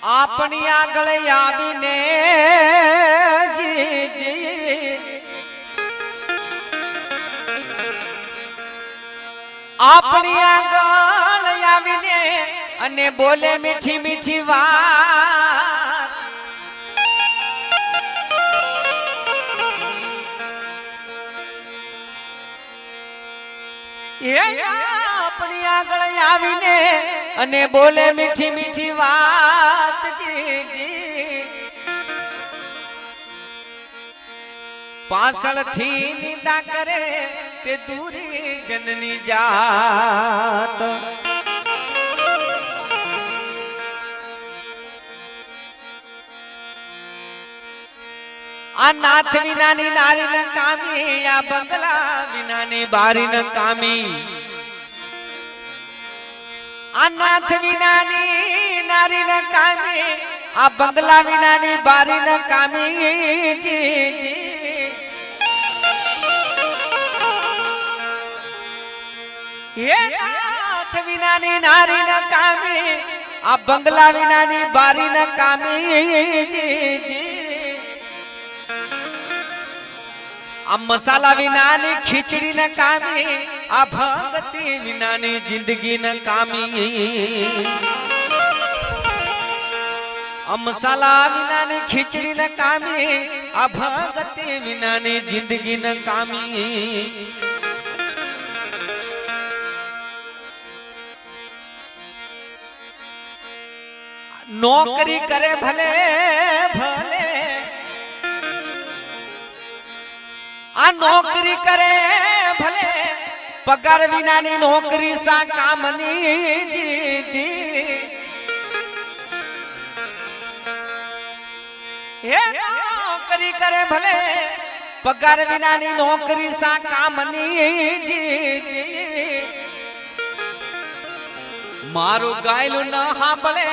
આપણી આગળ આવીને જી જી આપણી આગળ આવીને અને બોલે મીઠી મીઠી વાત આપણી આગળ આવીને અને બોલે મીઠી મીઠી વાત જી જી પાછળથી નિંદા કરે તે દૂરી જનની જાત આ નાથ વિનાની નારી ન કામી આ બંગલા વિનાની બારી ન કામી આ નાથ વિનાની નારી ન કામી આ બંગલા વિનાની બારી ન કામી જી જી હે નાથ વિનાની નારી ન કામી આ બંગલા વિનાની બારી ન કામી જી જી આ મસાલા વિનાની ખીચડી ન કામી આ ભક્તિ વિનાની જિંદગી ન કામી આ મસાલા વિનાની ખીચડી ન કામી આ ભક્તિ વિનાની જિંદગી ન કામી નોકરી કરે ભલે ભલે આ નોકરી કરે ભલે પગાર વિનાની નોકરી સા કામની જી જી હે નોકરી કરે ભલે પગાર વિનાની નોકરી સા કામની જી જી મારું ગાયલું ન સાંભળે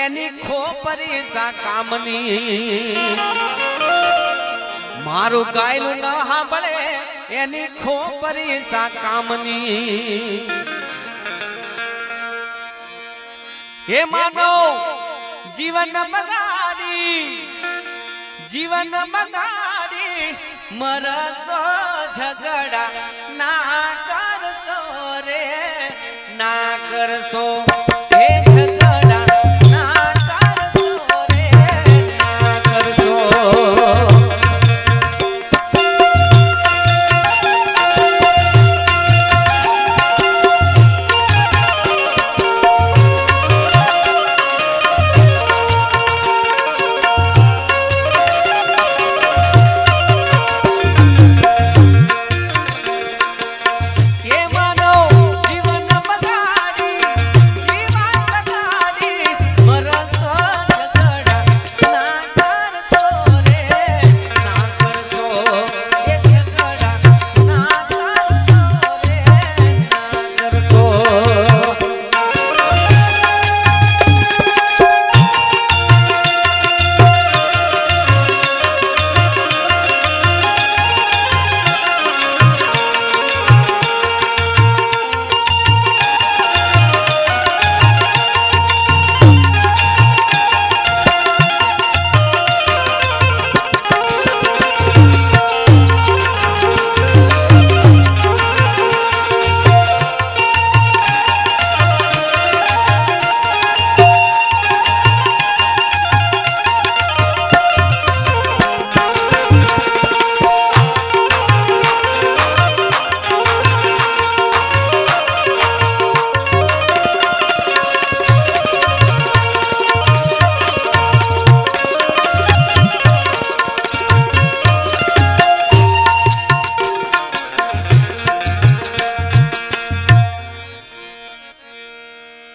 એની ખોપરી સા કામની મારું ગાયલું ન સાંભળે એની ખોપરી સા કામની હે માનો જીવન બગાડી મરસો ઝઘડા ના કરશો રે ના કરશો હે ઝઘડા ના કરશો રે ના કરશો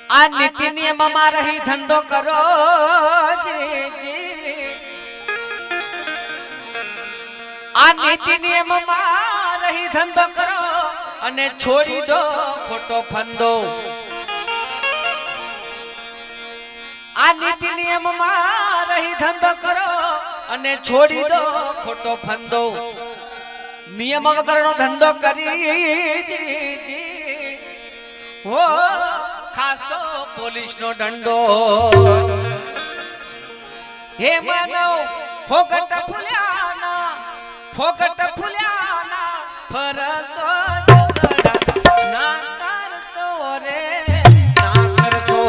આ નીતિ નિયમમાં રહી ધંધો કરો જી જી આ નીતિ નિયમમાં રહી ધંધો કરો અને છોડી દો ખોટો ફંદો આ નીતિ નિયમમાં રહી ધંધો કરો અને છોડી દો ખોટો ફંદો નિયમ વગરનો ધંધો કરી હો ખાસો પોલીસ નો દંડો हे मानव फोकट फुल्याना फरसो झगडा ना करतो रे ना करतो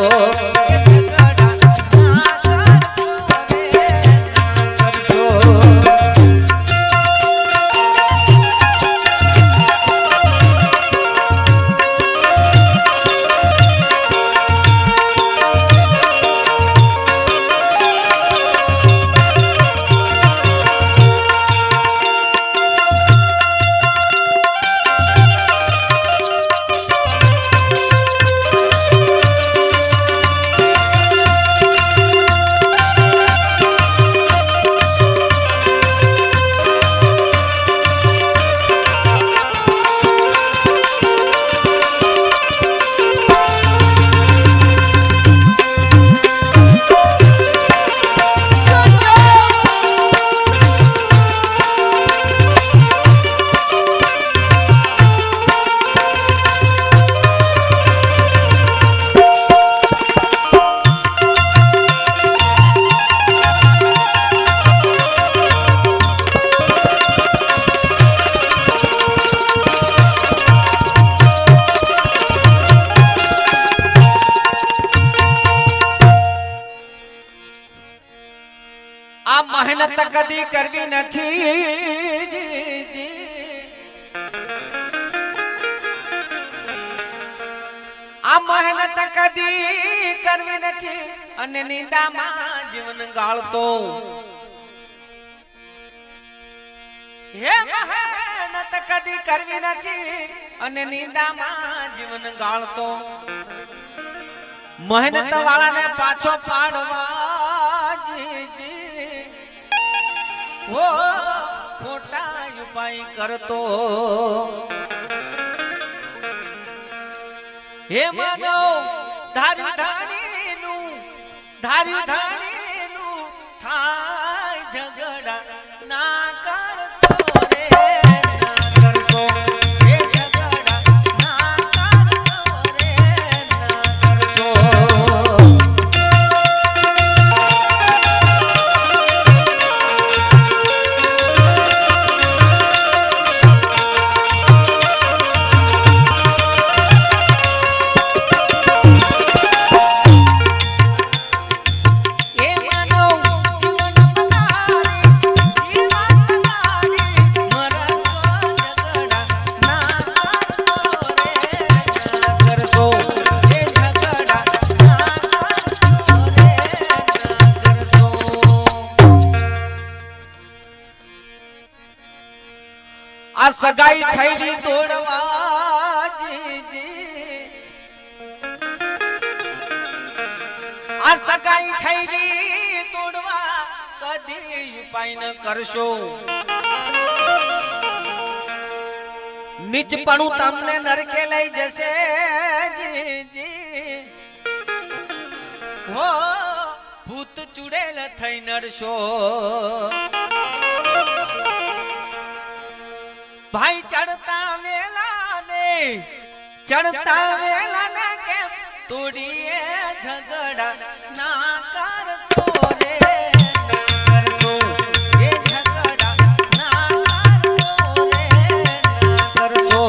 मेहनत कदी करवी નથી આ મહેનત કદી કરવી નથી અને નિંદામાં જીવન ગાળતો હે મહેનત કદી કરવી નથી અને નિંદામાં જીવન ગાળતો મહેનત વાળાને પાછો પાડવા જી वो खोटा उपाय करतो हे मानव धारी धानी नु थाय झगड़ा ना करतो रे ना करतो हे झगड़ा ना करतो रे ना करतो आ सगाई थैली तोड़वा जी आ सगाई थैली तोड़वा कदी उपाय न करशो નીચપણું તમને નરકે લઈ જશે જી હો ભૂત ચુડેલ થઈ નડશો ભાઈ ચડતા વેલા ને કેમ તોડીએ ઝગડા ના કરતો રે ના કરતો એ ઝગડા ના કરતો રે ના કરતો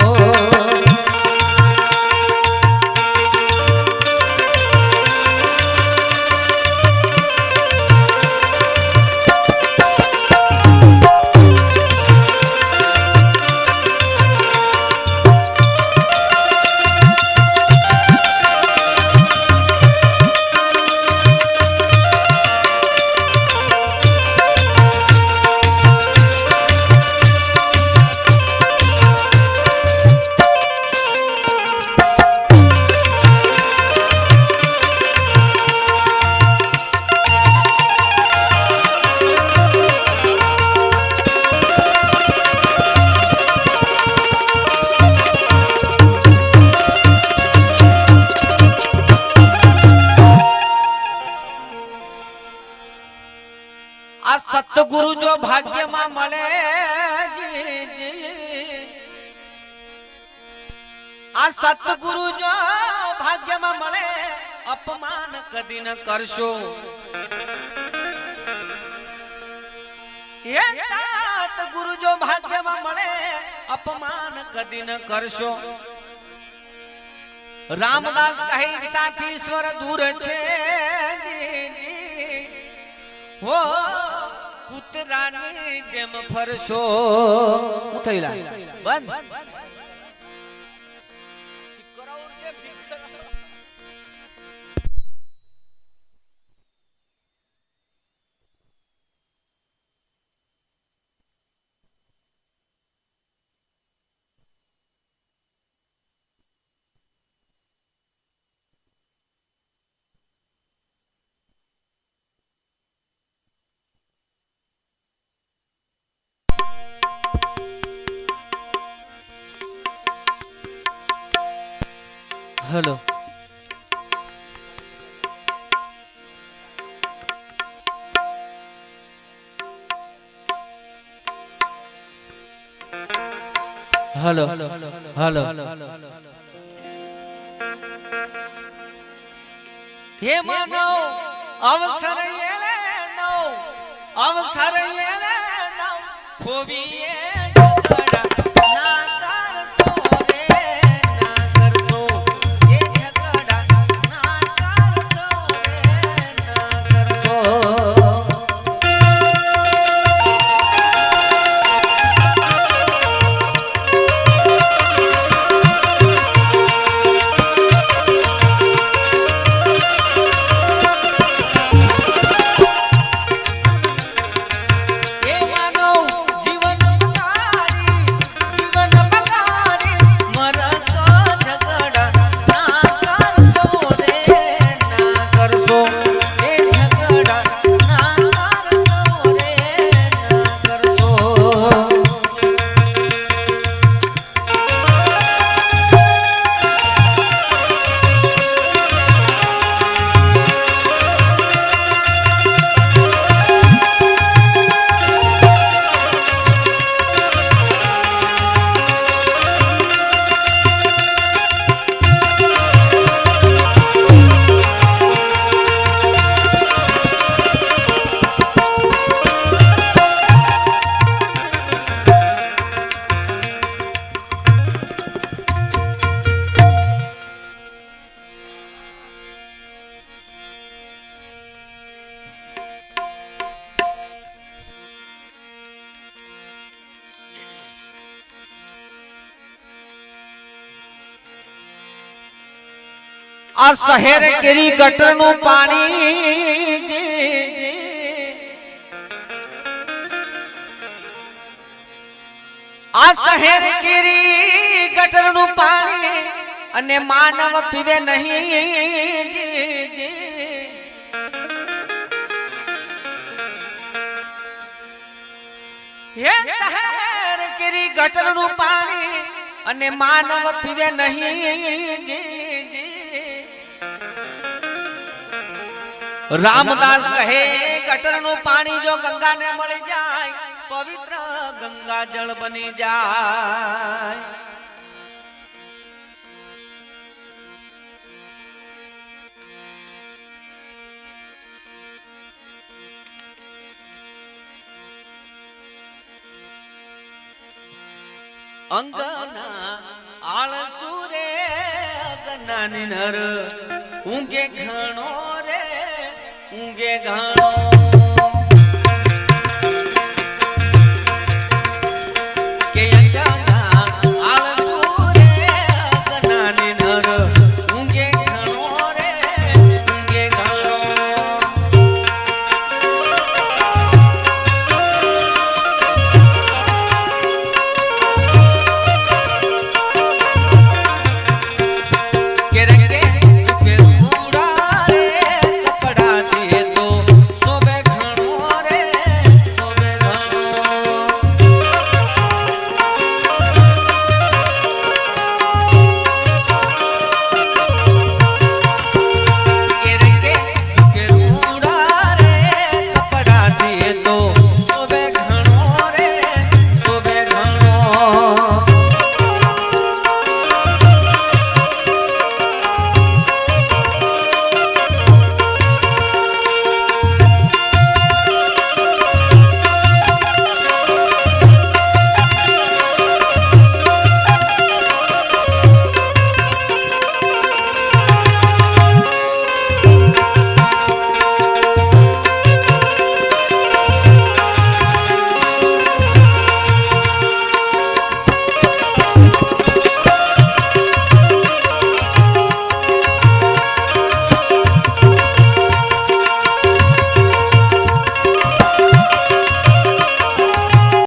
सतगुरु जो भाग्य में मले आ सतगुरु जो भाग्य में मले अपमान कदी न करशो જો ભાગ્યમાં મળે અપમાન કદી ન કરશો રામદાસ કહે સાથી ઈશ્વર દૂર છે હો કૂતરાની જેમ ફરશો હું થઈલા બંધ हेलो हेलो हेलो हे मानो अवसर येले नो अवसर येले नो खोविए आ शहर केरी गटर नु पानी आ शहर केरी गटर नु पानी अने मानव पीवे नहीं हे शहर केरी गटर नु पानी अने मानव पीवे नहीं रामदास कहे गटर नु पानी जो गंगा ने मળી जाए पवित्र गंगा जल बनी जाए अंगना आळसुरे अगना निनर ऊंगे घणो रे ऊंगे घणो